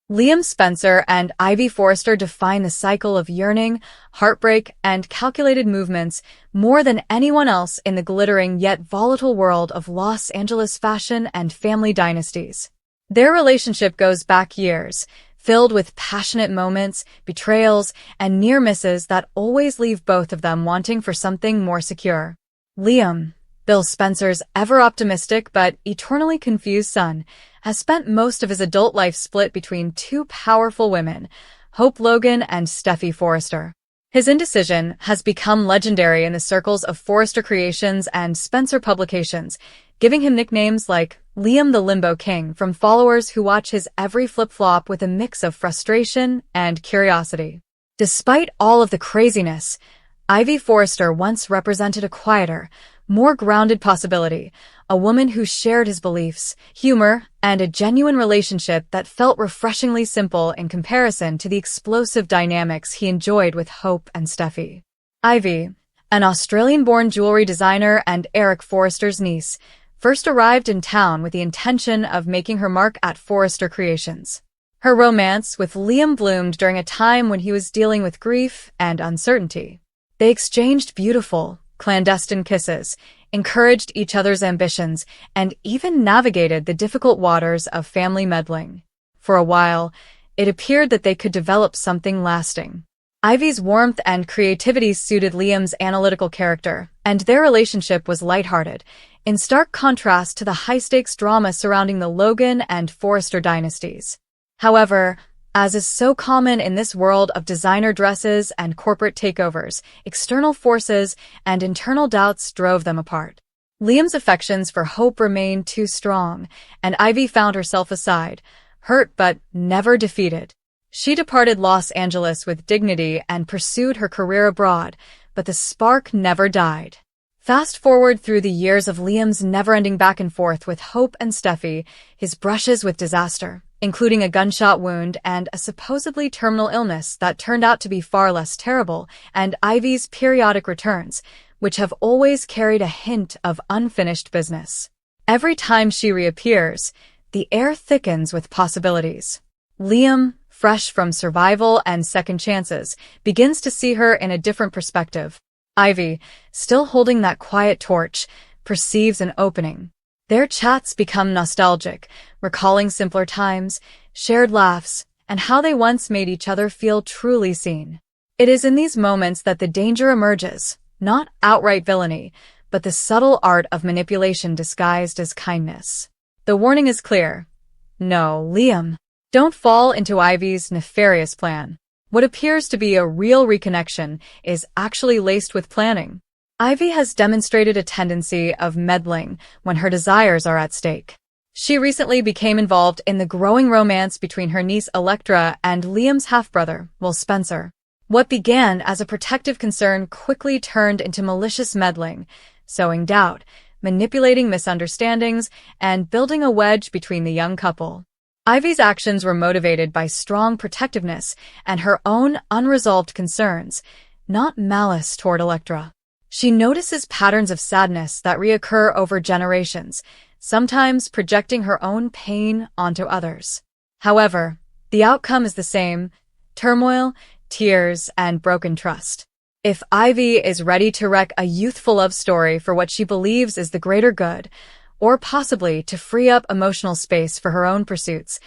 Liam Spencer and Ivy Forrester define the cycle of yearning, heartbreak, and calculated movements more than anyone else in the glittering yet volatile world of Los Angeles fashion and family dynasties. Their relationship goes back years, filled with passionate moments, betrayals, and near misses that always leave both of them wanting for something more secure. Liam, Bill Spencer's ever-optimistic but eternally confused son, has spent most of his adult life split between two powerful women, Hope Logan and Steffy Forrester. His indecision has become legendary in the circles of Forrester Creations and Spencer Publications, giving him nicknames like Liam the Limbo King from followers who watch his every flip-flop with a mix of frustration and curiosity. Despite all of the craziness, Ivy Forrester once represented a quieter, more grounded possibility, a woman who shared his beliefs, humor, and a genuine relationship that felt refreshingly simple in comparison to the explosive dynamics he enjoyed with Hope and Steffy. Ivy, an Australian-born jewelry designer and Eric Forrester's niece, first arrived in town with the intention of making her mark at Forrester Creations. Her romance with Liam bloomed during a time when he was dealing with grief and uncertainty. They exchanged beautiful, clandestine kisses, encouraged each other's ambitions, and even navigated the difficult waters of family meddling. For a while, it appeared that they could develop something lasting. Ivy's warmth and creativity suited Liam's analytical character, and their relationship was lighthearted, in stark contrast to the high-stakes drama surrounding the Logan and Forrester dynasties. However, as is so common in this world of designer dresses and corporate takeovers, external forces and internal doubts drove them apart. Liam's affections for Hope remained too strong, and Ivy found herself aside, hurt but never defeated. She departed Los Angeles with dignity and pursued her career abroad, but the spark never died. Fast forward through the years of Liam's never-ending back and forth with Hope and Steffy, his brushes with disaster, including a gunshot wound and a supposedly terminal illness that turned out to be far less terrible, and Ivy's periodic returns, which have always carried a hint of unfinished business. Every time she reappears, the air thickens with possibilities. Liam, fresh from survival and second chances, begins to see her in a different perspective. Ivy, still holding that quiet torch, perceives an opening. Their chats become nostalgic, recalling simpler times, shared laughs, and how they once made each other feel truly seen. It is in these moments that the danger emerges, not outright villainy, but the subtle art of manipulation disguised as kindness. The warning is clear. No, Liam, don't fall into Ivy's nefarious plan. What appears to be a real reconnection is actually laced with planning. Ivy has demonstrated a tendency of meddling when her desires are at stake. She recently became involved in the growing romance between her niece Electra and Liam's half-brother, Will Spencer. What began as a protective concern quickly turned into malicious meddling, sowing doubt, manipulating misunderstandings, and building a wedge between the young couple. Ivy's actions were motivated by strong protectiveness and her own unresolved concerns, not malice toward Electra. She notices patterns of sadness that reoccur over generations, sometimes projecting her own pain onto others. However, the outcome is the same: turmoil, tears, and broken trust. If Ivy is ready to wreck a youthful love story for what she believes is the greater good, or possibly to free up emotional space for her own pursuits,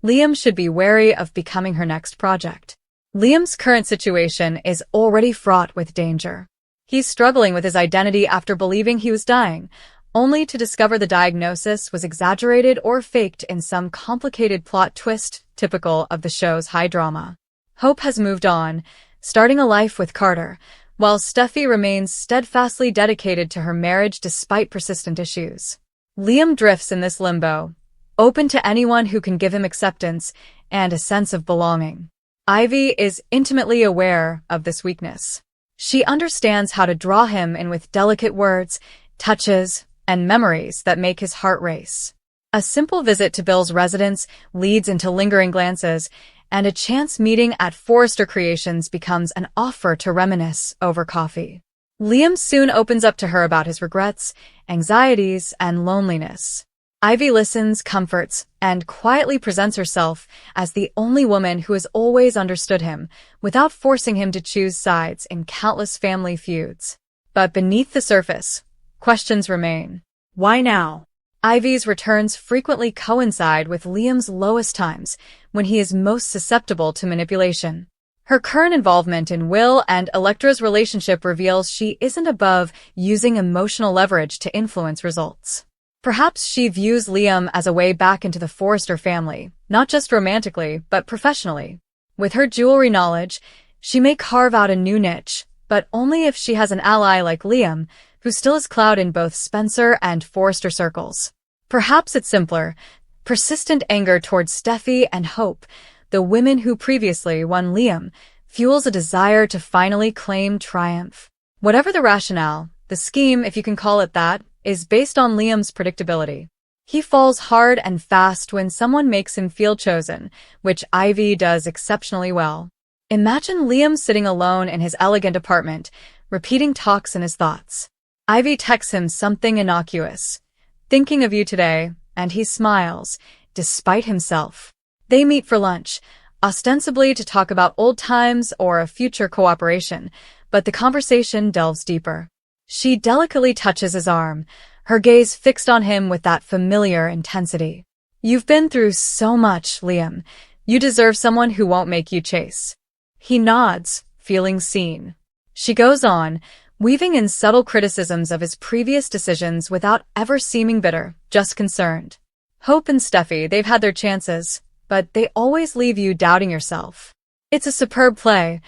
Liam should be wary of becoming her next project. Liam's current situation is already fraught with danger. He's struggling with his identity after believing he was dying, only to discover the diagnosis was exaggerated or faked in some complicated plot twist typical of the show's high drama. Hope has moved on, starting a life with Carter, while Steffy remains steadfastly dedicated to her marriage despite persistent issues. Liam drifts in this limbo, open to anyone who can give him acceptance and a sense of belonging. Ivy is intimately aware of this weakness. She understands how to draw him in with delicate words, touches, and memories that make his heart race. A simple visit to Bill's residence leads into lingering glances, and a chance meeting at Forrester Creations becomes an offer to reminisce over coffee. Liam soon opens up to her about his regrets, anxieties, and loneliness. Ivy listens, comforts, and quietly presents herself as the only woman who has always understood him, without forcing him to choose sides in countless family feuds. But beneath the surface, questions remain. Why now? Ivy's returns frequently coincide with Liam's lowest times, when he is most susceptible to manipulation. Her current involvement in Will and Elektra's relationship reveals she isn't above using emotional leverage to influence results. Perhaps she views Liam as a way back into the Forrester family, not just romantically, but professionally. With her jewelry knowledge, she may carve out a new niche, but only if she has an ally like Liam, who still has clout in both Spencer and Forrester circles. Perhaps it's simpler, persistent anger towards Steffi and Hope, the women who previously won Liam, fuels a desire to finally claim triumph. Whatever the rationale, the scheme, if you can call it that, is based on Liam's predictability. He falls hard and fast when someone makes him feel chosen, which Ivy does exceptionally well. Imagine Liam sitting alone in his elegant apartment, repeating talks in his thoughts. Ivy texts him something innocuous. "Thinking of you today," and he smiles, despite himself. They meet for lunch, ostensibly to talk about old times or a future cooperation, but the conversation delves deeper. She delicately touches his arm, her gaze fixed on him with that familiar intensity. "You've been through so much, Liam. You deserve someone who won't make you chase." He nods, feeling seen. She goes on, weaving in subtle criticisms of his previous decisions without ever seeming bitter, just concerned. "Hope and Steffi, they've had their chances, but they always leave you doubting yourself." It's a superb play,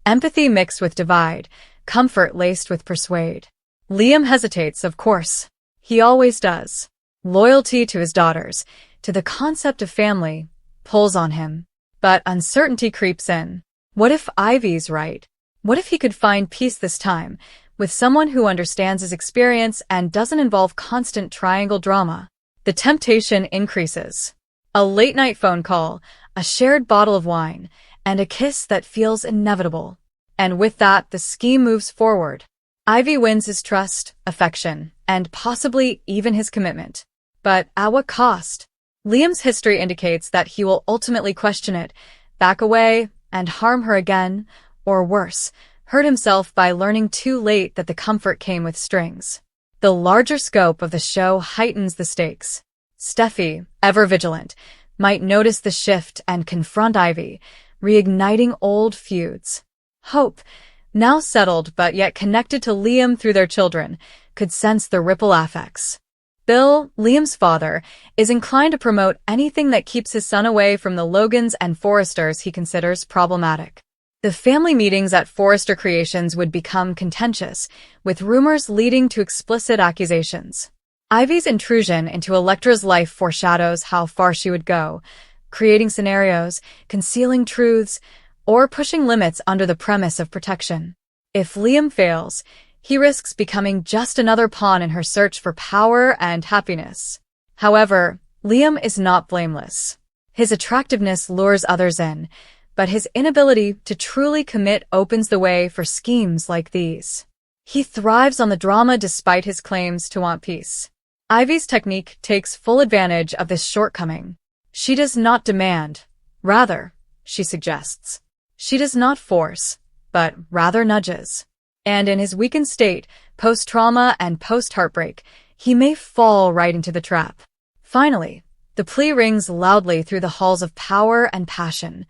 empathy mixed with divide, comfort laced with persuade. Liam hesitates, of course. He always does. Loyalty to his daughters, to the concept of family, pulls on him. But uncertainty creeps in. What if Ivy's right? What if he could find peace this time, with someone who understands his experience and doesn't involve constant triangle drama? The temptation increases. A late-night phone call, a shared bottle of wine, and a kiss that feels inevitable. And with that, the scheme moves forward. Ivy wins his trust, affection, and possibly even his commitment. But at what cost? Liam's history indicates that he will ultimately question it, back away, and harm her again, or worse, hurt himself by learning too late that the comfort came with strings. The larger scope of the show heightens the stakes. Steffi, ever vigilant, might notice the shift and confront Ivy, reigniting old feuds. Hope, now settled but yet connected to Liam through their children, could sense the ripple effects. Bill, Liam's father, is inclined to promote anything that keeps his son away from the Logans and Forresters he considers problematic. The family meetings at Forrester Creations would become contentious, with rumors leading to explicit accusations. Ivy's intrusion into Elektra's life foreshadows how far she would go, creating scenarios, concealing truths, or pushing limits under the premise of protection. If Liam fails, he risks becoming just another pawn in her search for power and happiness. However, Liam is not blameless. His attractiveness lures others in, but his inability to truly commit opens the way for schemes like these. He thrives on the drama despite his claims to want peace. Ivy's technique takes full advantage of this shortcoming. She does not demand, rather, she suggests. She does not force, but rather nudges. And in his weakened state, post-trauma and post-heartbreak, he may fall right into the trap. Finally, the plea rings loudly through the halls of power and passion.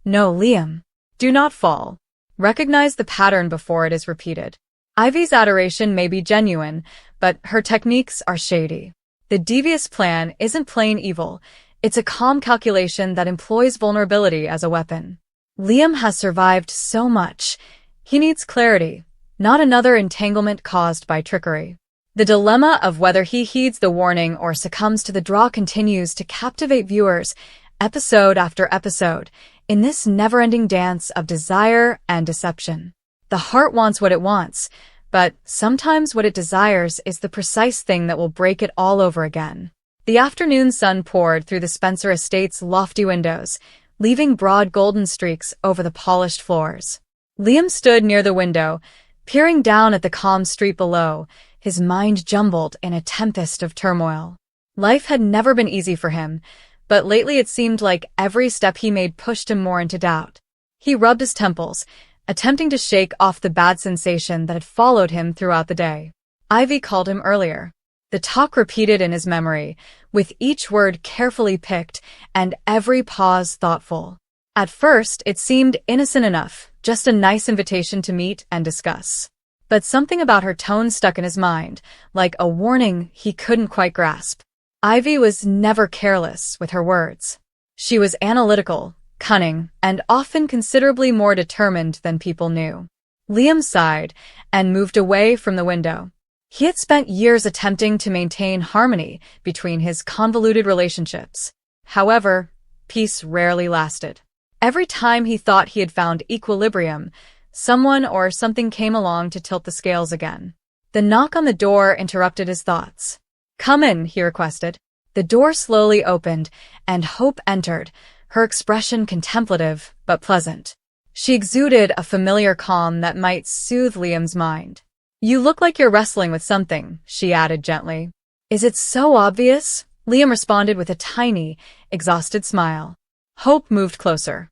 No, Liam, do not fall. Recognize the pattern before it is repeated. Ivy's adoration may be genuine, but her techniques are shady. The devious plan isn't plain evil, it's a calm calculation that employs vulnerability as a weapon. Liam has survived so much. He needs clarity, not another entanglement caused by trickery. The dilemma of whether he heeds the warning or succumbs to the draw continues to captivate viewers, episode after episode, in this never-ending dance of desire and deception. The heart wants what it wants, but sometimes what it desires is the precise thing that will break it all over again. The afternoon sun poured through the Spencer estate's lofty windows, leaving broad golden streaks over the polished floors. Liam stood near the window, peering down at the calm street below, his mind jumbled in a tempest of turmoil. Life had never been easy for him, but lately it seemed like every step he made pushed him more into doubt. He rubbed his temples, attempting to shake off the bad sensation that had followed him throughout the day. Ivy called him earlier. The talk repeated in his memory, with each word carefully picked and every pause thoughtful. At first, it seemed innocent enough, just a nice invitation to meet and discuss. But something about her tone stuck in his mind, like a warning he couldn't quite grasp. Ivy was never careless with her words. She was analytical, cunning, and often considerably more determined than people knew. Liam sighed and moved away from the window. He had spent years attempting to maintain harmony between his convoluted relationships. However, peace rarely lasted. Every time he thought he had found equilibrium, someone or something came along to tilt the scales again. The knock on the door interrupted his thoughts. "Come in," he requested. The door slowly opened, and Hope entered, her expression contemplative but pleasant. She exuded a familiar calm that might soothe Liam's mind. "You look like you're wrestling with something," she added gently. "Is it so obvious?" Liam responded with a tiny, exhausted smile. Hope moved closer.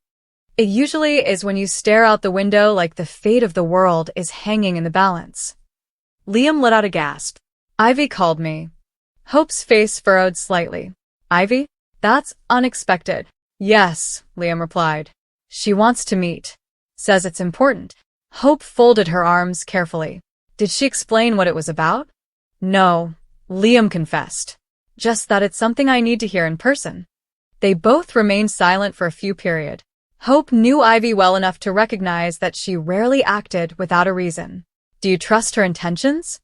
"It usually is when you stare out the window like the fate of the world is hanging in the balance." Liam let out a gasp. "Ivy called me." Hope's face furrowed slightly. "Ivy? That's unexpected." "Yes," Liam replied. "She wants to meet. Says it's important." Hope folded her arms carefully. "Did she explain what it was about?" "No," Liam confessed. "Just that it's something I need to hear in person." They both remained silent for a few periods. Hope knew Ivy well enough to recognize that she rarely acted without a reason. "Do you trust her intentions?"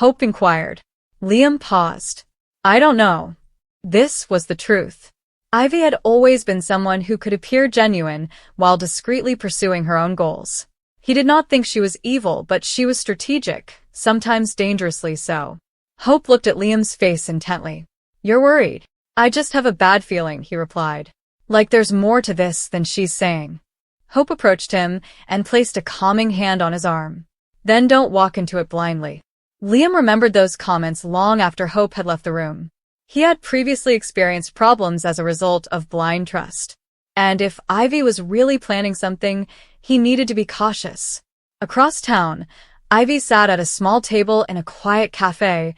Hope inquired. Liam paused. "I don't know." This was the truth. Ivy had always been someone who could appear genuine while discreetly pursuing her own goals. He did not think she was evil, but she was strategic, sometimes dangerously so. Hope looked at Liam's face intently. "You're worried." "I just have a bad feeling," he replied. "Like there's more to this than she's saying." Hope approached him and placed a calming hand on his arm. "Then don't walk into it blindly." Liam remembered those comments long after Hope had left the room. He had previously experienced problems as a result of blind trust. And if Ivy was really planning something, he needed to be cautious. Across town, Ivy sat at a small table in a quiet cafe,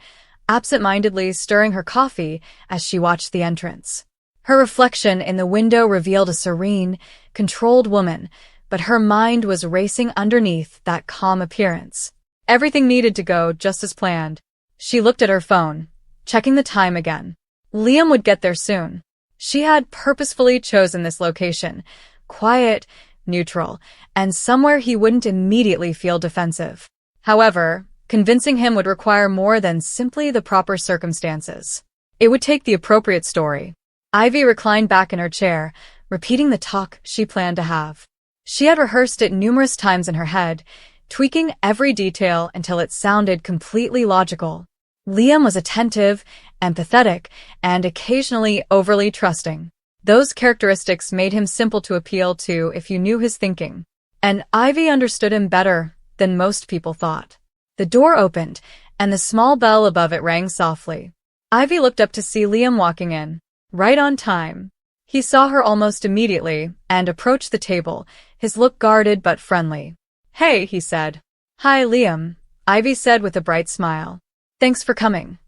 absent-mindedly stirring her coffee as she watched the entrance. Her reflection in the window revealed a serene, controlled woman, but her mind was racing underneath that calm appearance. Everything needed to go just as planned. She looked at her phone, checking the time again. Liam would get there soon. She had purposefully chosen this location, quiet, neutral, and somewhere he wouldn't immediately feel defensive. However, convincing him would require more than simply the proper circumstances. It would take the appropriate story. Ivy reclined back in her chair, repeating the talk she planned to have. She had rehearsed it numerous times in her head, tweaking every detail until it sounded completely logical. Liam was attentive, empathetic, and occasionally overly trusting. Those characteristics made him simple to appeal to if you knew his thinking. And Ivy understood him better than most people thought. The door opened, and the small bell above it rang softly. Ivy looked up to see Liam walking in. Right on time. He saw her almost immediately and approached the table, his look guarded but friendly. "Hey," he said. "Hi, Liam," Ivy said with a bright smile. "Thanks for coming."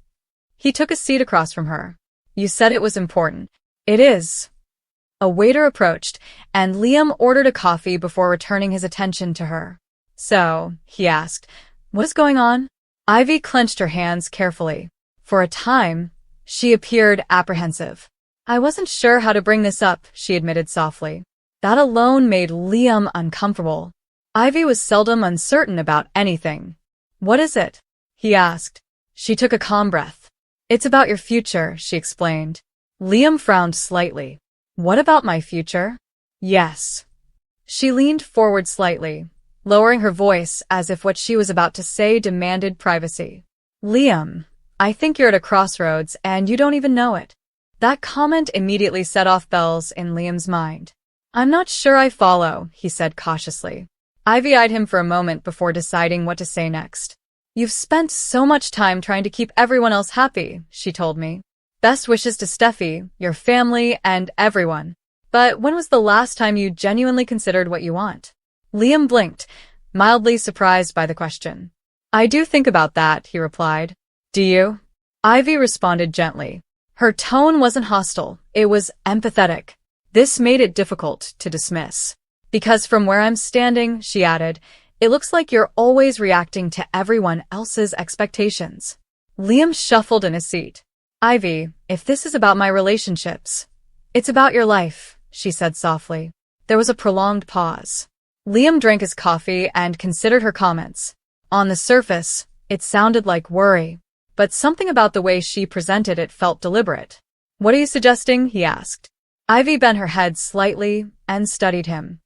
He took a seat across from her. "You said it was important." "It is." A waiter approached, and Liam ordered a coffee before returning his attention to her. "So," he asked, "what is going on?" Ivy clenched her hands carefully. For a time, she appeared apprehensive. "I wasn't sure how to bring this up," she admitted softly. That alone made Liam uncomfortable. Ivy was seldom uncertain about anything. "What is it?" he asked. She took a calm breath. "It's about your future," she explained. Liam frowned slightly. "What about my future?" "Yes." She leaned forward slightly, lowering her voice as if what she was about to say demanded privacy. "Liam, I think you're at a crossroads and you don't even know it." That comment immediately set off bells in Liam's mind. "I'm not sure I follow," he said cautiously. Ivy eyed him for a moment before deciding what to say next. "You've spent so much time trying to keep everyone else happy," she told me. Best wishes to Steffi, your family, and everyone. But when was the last time you genuinely considered what you want? Liam blinked, mildly surprised by the question. I do think about that, he replied. Do you? Ivy responded gently. Her tone wasn't hostile, it was empathetic. This made it difficult to dismiss. Because from where I'm standing, she added, it looks like you're always reacting to everyone else's expectations. Liam shuffled in his seat. Ivy, if this is about my relationships, it's about your life, she said softly. There was a prolonged pause. Liam drank his coffee and considered her comments. On the surface, it sounded like worry, but something about the way she presented it felt deliberate. What are you suggesting? He asked. Ivy bent her head slightly and studied him.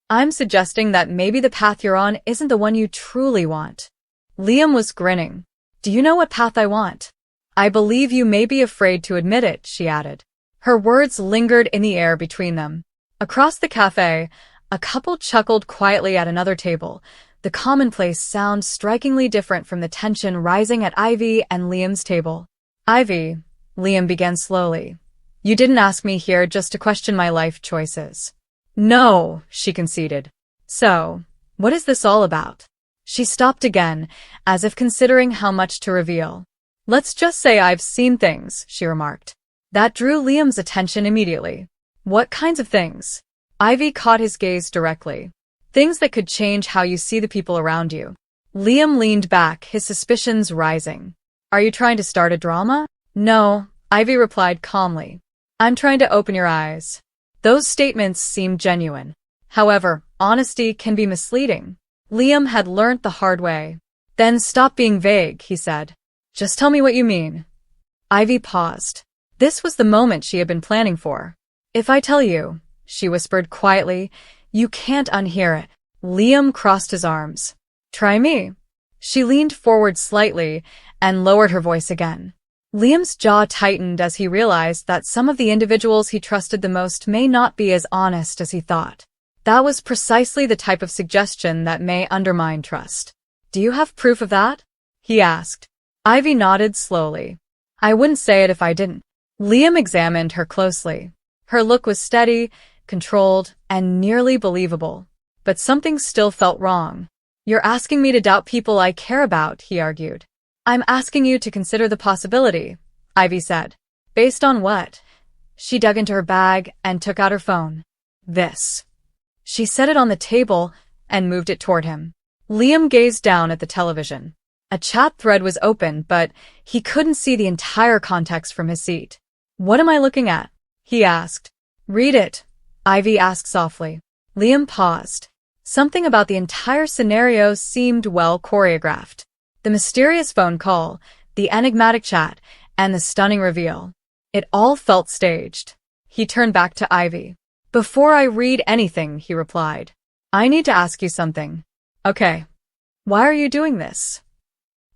I'm suggesting that maybe the path you're on isn't the one you truly want. Liam was grinning. Do you know what path I want? I believe you may be afraid to admit it, she added. Her words lingered in the air between them. Across the cafe, a couple chuckled quietly at another table, the commonplace sound strikingly different from the tension rising at Ivy and Liam's table. Ivy, Liam began slowly. You didn't ask me here just to question my life choices. No, she conceded. So, what is this all about? She stopped again, as if considering how much to reveal. Let's just say I've seen things, she remarked. That drew Liam's attention immediately. What kinds of things? Ivy caught his gaze directly. Things that could change how you see the people around you. Liam leaned back, his suspicions rising. Are you trying to start a drama? No, Ivy replied calmly. I'm trying to open your eyes. Those statements seemed genuine. However, honesty can be misleading. Liam had learnt the hard way. Then stop being vague, he said. Just tell me what you mean. Ivy paused. This was the moment she had been planning for. If I tell you, she whispered quietly, you can't unhear it. Liam crossed his arms. Try me. She leaned forward slightly and lowered her voice again. Liam's jaw tightened as he realized that some of the individuals he trusted the most may not be as honest as he thought. That was precisely the type of suggestion that may undermine trust. Do you have proof of that? He asked. Ivy nodded slowly. I wouldn't say it if I didn't. Liam examined her closely. Her look was steady, controlled, and nearly believable. But something still felt wrong. You're asking me to doubt people I care about, he argued. I'm asking you to consider the possibility, Ivy said. Based on what? She dug into her bag and took out her phone. This. She set it on the table and moved it toward him. Liam gazed down at the television. A chat thread was open, but he couldn't see the entire context from his seat. What am I looking at? He asked. Read it, Ivy asked softly. Liam paused. Something about the entire scenario seemed well choreographed. The mysterious phone call, the enigmatic chat, and the stunning reveal. It all felt staged. He turned back to Ivy. Before I read anything, he replied. I need to ask you something. Okay. Why are you doing this?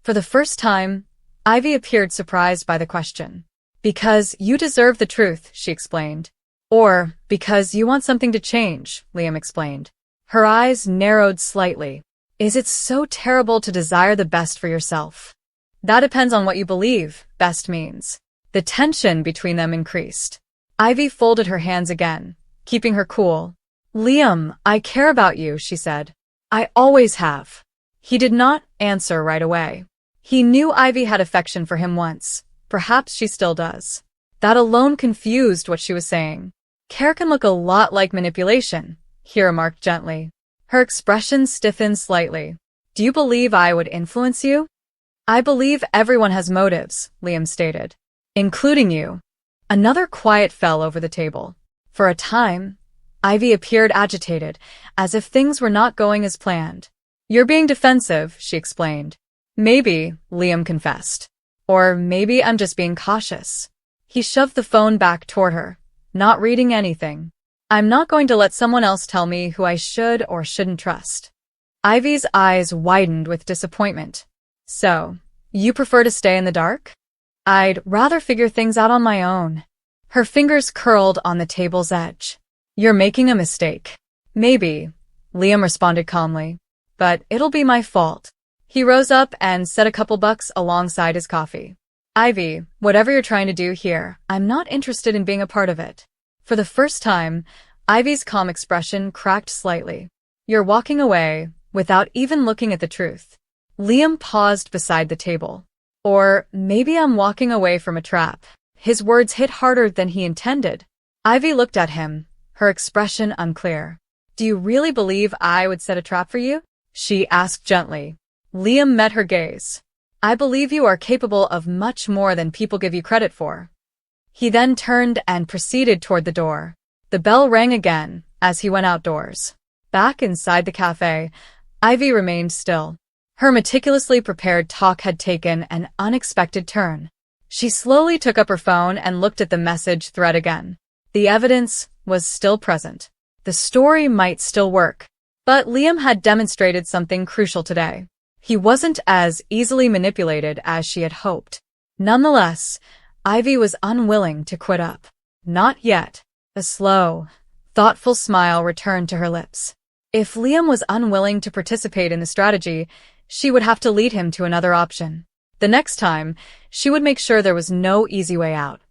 For the first time, Ivy appeared surprised by the question. Because you deserve the truth, she explained. Or, because you want something to change, Liam explained. Her eyes narrowed slightly. Is it so terrible to desire the best for yourself? That depends on what you believe best means. The tension between them increased. Ivy folded her hands again, keeping her cool. Liam, I care about you, she said. I always have. He did not answer right away. He knew Ivy had affection for him once. Perhaps she still does. That alone confused what she was saying. Care can look a lot like manipulation, he remarked gently. Her expression stiffened slightly. Do you believe I would influence you? I believe everyone has motives, Liam stated. Including you. Another quiet fell over the table. For a time, Ivy appeared agitated, as if things were not going as planned. You're being defensive, she explained. Maybe, Liam confessed. Or maybe I'm just being cautious. He shoved the phone back toward her, not reading anything. I'm not going to let someone else tell me who I should or shouldn't trust. Ivy's eyes widened with disappointment. So, you prefer to stay in the dark? I'd rather figure things out on my own. Her fingers curled on the table's edge. You're making a mistake. Maybe, Liam responded calmly. But it'll be my fault. He rose up and set a couple bucks alongside his coffee. Ivy, whatever you're trying to do here, I'm not interested in being a part of it. For the first time, Ivy's calm expression cracked slightly. You're walking away, without even looking at the truth. Liam paused beside the table. Or maybe I'm walking away from a trap. His words hit harder than he intended. Ivy looked at him, her expression unclear. Do you really believe I would set a trap for you? She asked gently. Liam met her gaze. I believe you are capable of much more than people give you credit for. He then turned and proceeded toward the door. The bell rang again as he went outdoors. Back inside the cafe, Ivy remained still. Her meticulously prepared talk had taken an unexpected turn. She slowly took up her phone and looked at the message thread again. The evidence was still present. The story might still work. But Liam had demonstrated something crucial today. He wasn't as easily manipulated as she had hoped. Nonetheless, Ivy was unwilling to quit up. Not yet. A slow, thoughtful smile returned to her lips. If Liam was unwilling to participate in the strategy, she would have to lead him to another option. The next time, she would make sure there was no easy way out.